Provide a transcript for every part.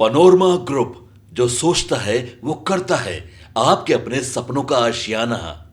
Panorama group, जो सोचता है वो करता है। आपके अपने सपनों का आशियाना।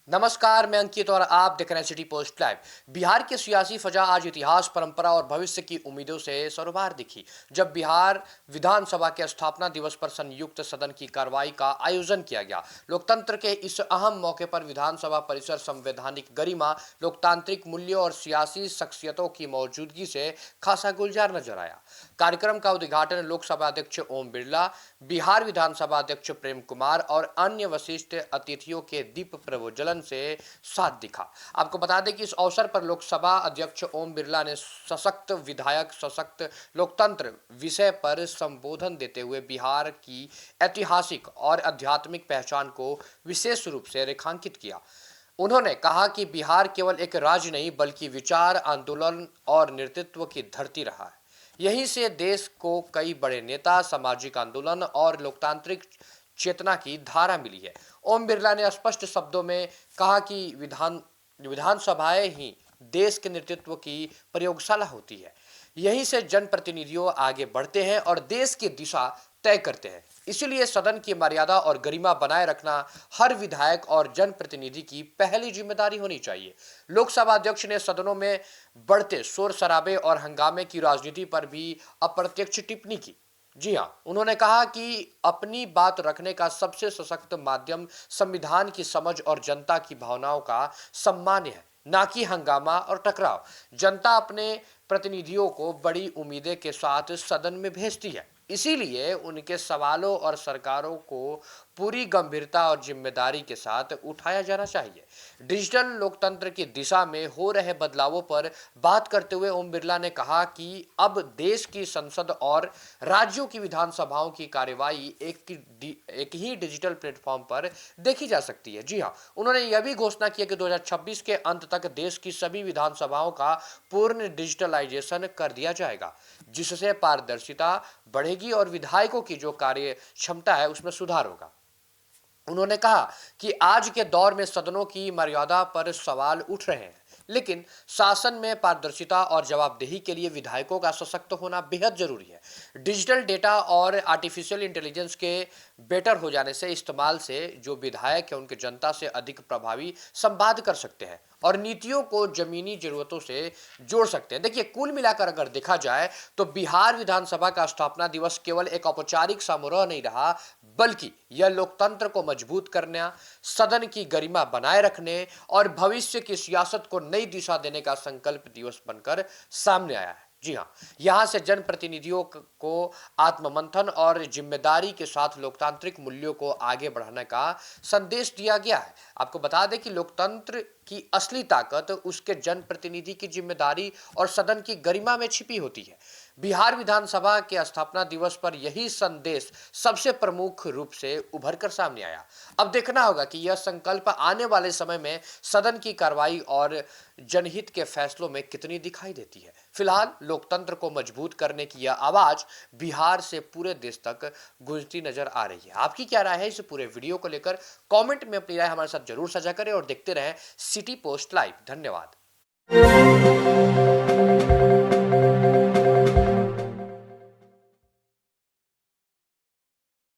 नमस्कार, मैं अंकित और आप देख रहे हैं सिटी पोस्ट लाइव। बिहार की सियासी फजा आज इतिहास, परंपरा और भविष्य की उम्मीदों से सरोबार दिखी जब बिहार विधानसभा के स्थापना दिवस पर संयुक्त सदन की कार्रवाई का आयोजन किया गया। लोकतंत्र के इस अहम मौके पर विधानसभा परिसर संवैधानिक गरिमा, लोकतांत्रिक मूल्यों और सियासी शख्सियतों की मौजूदगी से खासा गुलजार नजर आया। कार्यक्रम का उद्घाटन लोकसभा अध्यक्ष ओम बिरला, बिहार विधानसभा अध्यक्ष प्रेम कुमार और अन्य वरिष्ठ अतिथियों के दीप प्रज्वलन से साथ दिखा। आपको बता दें कि इस अवसर पर लोकसभा अध्यक्ष ओम बिरला ने सशक्त विधायक सशक्त लोकतंत्र विषय पर संबोधन देते हुए बिहार की ऐतिहासिक और आध्यात्मिक पहचान को विशेष रूप से रेखांकित किया। उन्होंने कहा कि बिहार केवल एक राज्य नहीं बल्कि विचार, आंदोलन और नेतृत्व की धरती रहा है। यहीं से देश को कई बड़े नेता, सामाजिक आंदोलन और लोकतांत्रिक चेतना की धारा मिली है। ओम बिरला ने स्पष्ट शब्दों में कहा कि विधानसभाएं ही देश के नेतृत्व की प्रयोगशाला होती है। यहीं से जनप्रतिनिधियों आगे बढ़ते हैं और देश की दिशा तय करते हैं। इसीलिए सदन की मर्यादा और गरिमा बनाए रखना हर विधायक और जनप्रतिनिधि की पहली जिम्मेदारी होनी चाहिए। लोकसभा अध्यक्ष ने सदनों में बढ़ते शोर शराबे और हंगामे की राजनीति पर भी अप्रत्यक्ष टिप्पणी की। जी हाँ, उन्होंने कहा कि अपनी बात रखने का सबसे सशक्त माध्यम संविधान की समझ और जनता की भावनाओं का सम्मान है, ना कि हंगामा और टकराव। जनता अपने प्रतिनिधियों को बड़ी उम्मीदें के साथ सदन में भेजती है। इसीलिए उनके सवालों और सरकारों को पूरी गंभीरता और जिम्मेदारी के साथ उठाया जाना चाहिए। डिजिटल लोकतंत्र की दिशा में हो रहे बदलावों पर बात करते हुए ओम बिरला ने कहा कि अब देश की संसद और राज्यों की विधानसभाओं की कार्यवाही एक ही डिजिटल प्लेटफॉर्म पर देखी जा सकती है। जी हाँ, उन्होंने यह भी घोषणा की कि 2026 के अंत तक देश की सभी विधानसभाओं का पूर्ण डिजिटलाइजेशन कर दिया जाएगा, जिससे पारदर्शिता बढ़ेगी और विधायकों की जो कार्य क्षमता है उसमें सुधार होगा। उन्होंने कहा कि आज के दौर में सदनों की मर्यादा पर सवाल उठ रहे हैं, लेकिन शासन में पारदर्शिता और जवाबदेही के लिए विधायकों का सशक्त होना बेहद जरूरी है। डिजिटल डेटा और आर्टिफिशियल इंटेलिजेंस के बेटर हो जाने से इस्तेमाल से जो विधायक है उनके जनता से अधिक प्रभावी संवाद कर सकते हैं और नीतियों को जमीनी जरूरतों से जोड़ सकते हैं। देखिए, कुल मिलाकर अगर देखा जाए तो बिहार विधानसभा का स्थापना दिवस केवल एक औपचारिक समारोह नहीं रहा, बल्कि यह लोकतंत्र को मजबूत करने, सदन की गरिमा बनाए रखने और भविष्य की सियासत को नई दिशा देने का संकल्प दिवस बनकर सामने आया है। जी हाँ, यहाँ से जनप्रतिनिधियों को आत्ममंथन और जिम्मेदारी के साथ लोकतांत्रिक मूल्यों को आगे बढ़ाने का संदेश दिया गया है। आपको बता दें कि लोकतंत्र की असली ताकत उसके जनप्रतिनिधि की जिम्मेदारी और सदन की गरिमा में छिपी होती है। बिहार विधानसभा के स्थापना दिवस पर यही संदेश सबसे प्रमुख रूप से उभर कर सामने आया। अब देखना होगा कि यह संकल्प आने वाले समय में सदन की कार्रवाई और जनहित के फैसलों में कितनी दिखाई देती है। फिलहाल लोकतंत्र को मजबूत करने की यह आवाज बिहार से पूरे देश तक गूंजती नजर आ रही है। आपकी क्या राय है इस पूरे वीडियो को लेकर? कमेंट में अपनी राय हमारे साथ जरूर साझा करें और देखते रहें सिटी पोस्ट लाइव। धन्यवाद।